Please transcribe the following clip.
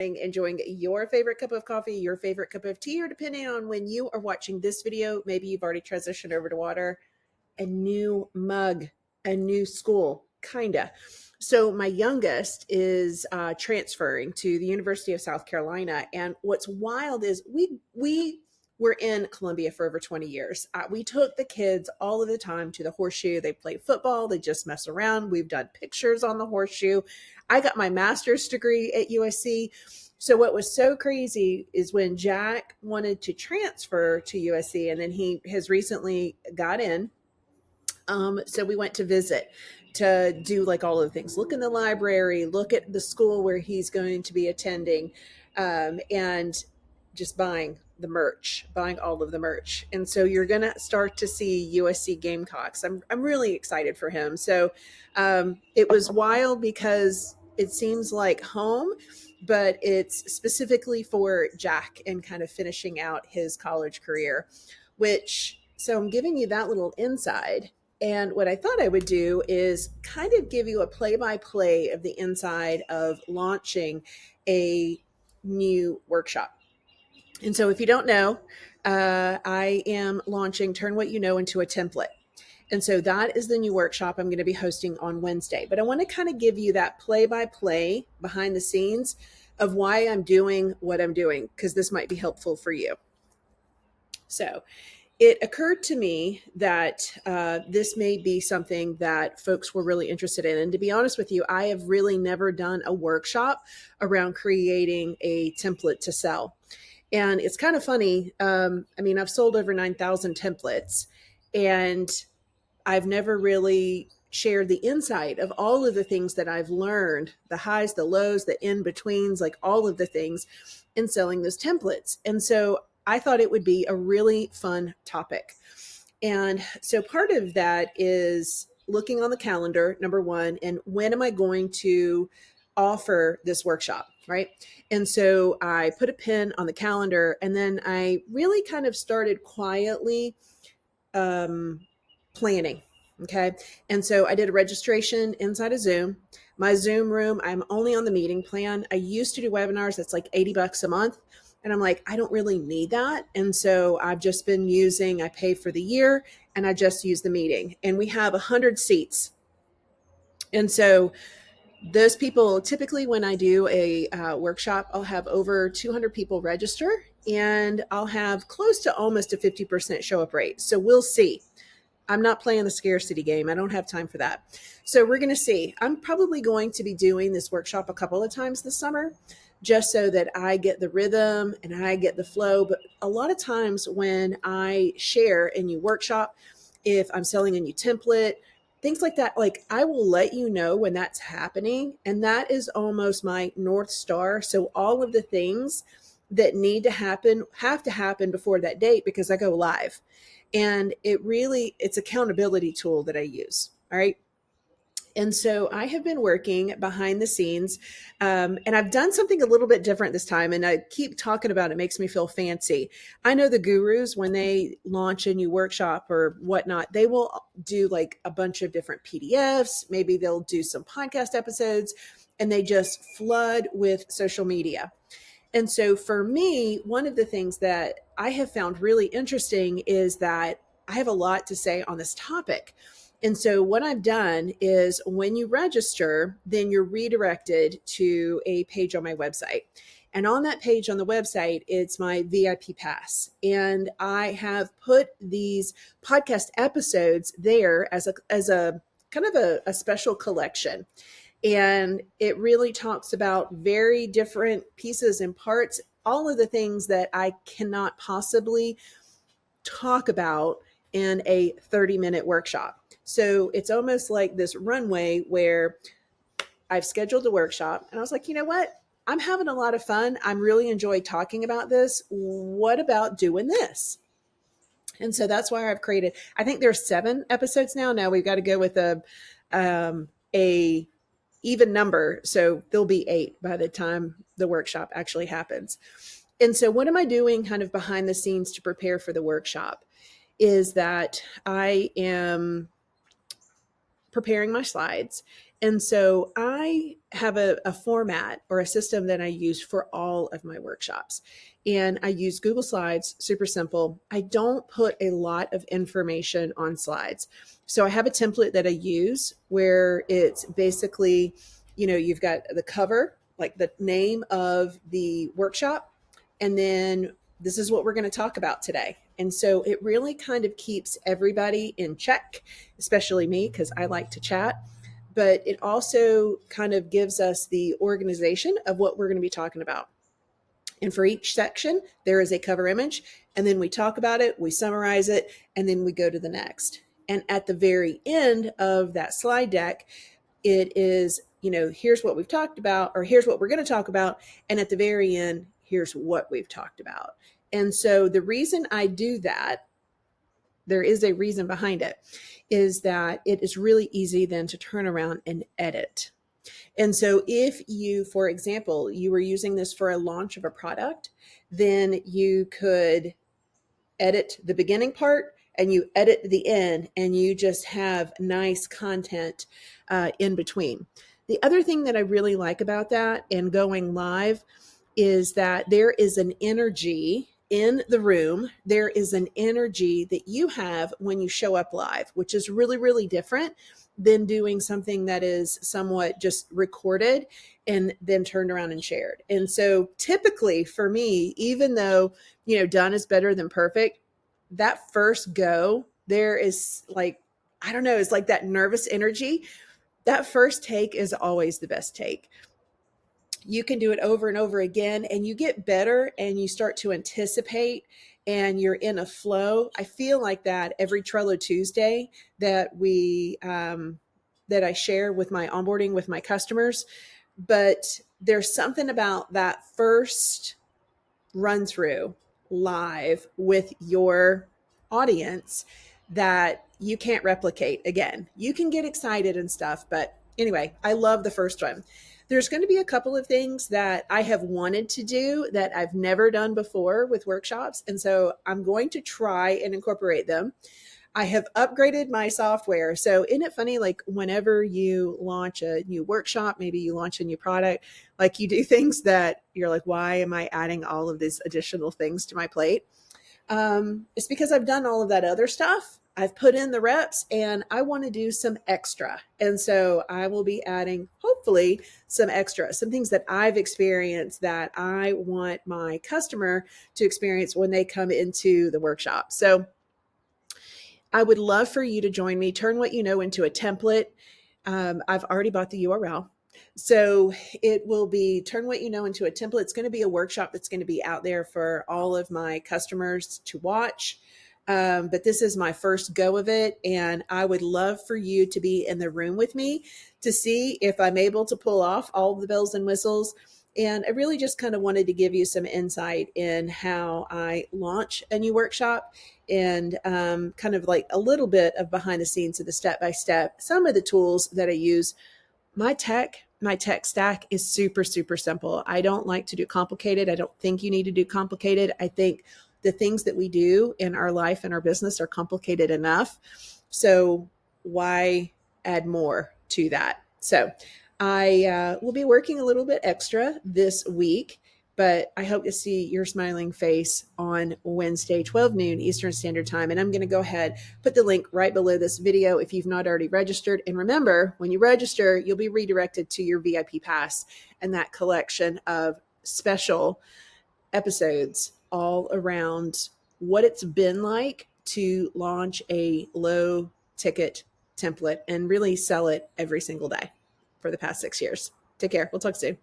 enjoying your favorite cup of coffee, your favorite cup of tea, or depending on when you are watching this video, maybe you've already transitioned over to water, a new mug, a new school, kinda. So my youngest is transferring to the University of South Carolina, and what's wild is we were in Columbia for over 20 years. We took the kids all of the time to the horseshoe. They play football. They just mess around. We've done pictures on the horseshoe. I got my master's degree at USC. So what was so crazy is when Jack wanted to transfer to USC, and then he has recently got in. So we went to visit to do like all of the things, look in the library, look at the school where he's going to be attending, and just buying all of the merch. And so you're going to start to see USC Gamecocks. I'm really excited for him. So it was wild because it seems like home, but it's specifically for Jack and kind of finishing out his college career, so I'm giving you that little inside. And what I thought I would do is kind of give you a play-by-play of the inside of launching a new workshop. And so if you don't know, I am launching Turn What You Know into a Template. And so that is the new workshop I'm going to be hosting on Wednesday. But I want to kind of give you that play-by-play behind the scenes of why I'm doing what I'm doing, because this might be helpful for you. So it occurred to me that this may be something that folks were really interested in. And to be honest with you, I have really never done a workshop around creating a template to sell. And it's kind of funny. I've sold over 9,000 templates, and I've never really shared the insight of all of the things that I've learned, the highs, the lows, the in-betweens, like all of the things in selling those templates. And so I thought it would be a really fun topic. And so part of that is looking on the calendar, number one, and when am I going to offer this workshop, right? And so I put a pin on the calendar, and then I really kind of started quietly planning. Okay. And so I did a registration inside of Zoom. My Zoom room, I'm only on the meeting plan. I used to do webinars. That's like $80 a month. And I'm like, I don't really need that. And so I've just been I pay for the year, and I just use the meeting. And we have 100 seats. And so those people, typically when I do a workshop, I'll have over 200 people register, and I'll have close to almost a 50% show up rate. So we'll see. I'm not playing the scarcity game. I don't have time for that. So we're going to see. I'm probably going to be doing this workshop a couple of times this summer, just so that I get the rhythm and I get the flow. But a lot of times when I share a new workshop, if I'm selling a new template, things like that, like I will let you know when that's happening. And that is almost my North Star. So all of the things that need to happen have to happen before that date, because I go live. And it's accountability tool that I use. All right. And so I have been working behind the scenes, and I've done something a little bit different this time. And I keep talking about it. It makes me feel fancy. I know the gurus, when they launch a new workshop or whatnot, they will do like a bunch of different PDFs. Maybe they'll do some podcast episodes, and they just flood with social media. And so for me, one of the things that I have found really interesting is that I have a lot to say on this topic. And so what I've done is when you register, then you're redirected to a page on my website. And on that page on the website, it's my VIP pass. And I have put these podcast episodes there as a kind of a special collection. And it really talks about very different pieces and parts, all of the things that I cannot possibly talk about in a 30-minute workshop. So it's almost like this runway where I've scheduled a workshop, and I was like, you know what? I'm having a lot of fun. I'm really enjoying talking about this. What about doing this? And so that's why I've created, I think there's 7 episodes now. Now we've got to go with a even number. So there'll be 8 by the time the workshop actually happens. And so what am I doing kind of behind the scenes to prepare for the workshop is that I am preparing my slides, And so I have a format or a system that I use for all of my workshops. And I use Google Slides, super simple. I don't put a lot of information on slides. So I have a template that I use where it's basically, you've got the cover, like the name of the workshop, and then this is what we're going to talk about today. And so it really kind of keeps everybody in check, especially me, because I like to chat. But it also kind of gives us the organization of what we're going to be talking about. And for each section, there is a cover image, and then we talk about it, we summarize it, and then we go to the next. And at the very end of that slide deck, it is, here's what we've talked about, or here's what we're going to talk about. And at the very end, here's what we've talked about. And so the reason I do that, there is a reason behind it, is that it is really easy then to turn around and edit. And so if you, for example, you were using this for a launch of a product, then you could edit the beginning part and you edit the end, and you just have nice content in between. The other thing that I really like about that and going live is that there is an energy in the room. There is an energy that you have when you show up live, which is really, really different than doing something that is somewhat just recorded and then turned around and shared. And so typically for me, even though, done is better than perfect, that first go, there is like, I don't know, it's like that nervous energy. That first take is always the best take. You can do it over and over again, and you get better and you start to anticipate and you're in a flow. I feel like that every Trello Tuesday that that I share with my onboarding with my customers. But there's something about that first run through live with your audience that you can't replicate again. You can get excited and stuff, but anyway, I love the first one. There's going to be a couple of things that I have wanted to do that I've never done before with workshops. And so I'm going to try and incorporate them. I have upgraded my software. So isn't it funny, like whenever you launch a new workshop, maybe you launch a new product, like you do things that you're like, why am I adding all of these additional things to my plate? It's because I've done all of that other stuff. I've put in the reps and I want to do some extra. And so I will be adding, hopefully, some extra, some things that I've experienced that I want my customer to experience when they come into the workshop. So I would love for you to join me. Turn what you know into a template. I've already bought the URL. So it will be turn what you know into a template. It's going to be a workshop that's going to be out there for all of my customers to watch. But this is my first go of it. And I would love for you to be in the room with me to see if I'm able to pull off all of the bells and whistles. And I really just kind of wanted to give you some insight in how I launch a new workshop and kind of like a little bit of behind the scenes of the step-by-step, some of the tools that I use. My tech stack is super, super simple. I don't like to do complicated. I don't think you need to do complicated. I think the things that we do in our life and our business are complicated enough. So why add more to that? So I will be working a little bit extra this week, but I hope to see your smiling face on Wednesday, 12 noon Eastern Standard Time. And I'm going to go ahead, put the link right below this video if you've not already registered. And remember, when you register, you'll be redirected to your VIP pass and that collection of special episodes all around what it's been like to launch a low ticket template and really sell it every single day for the past 6 years. Take care. We'll talk soon.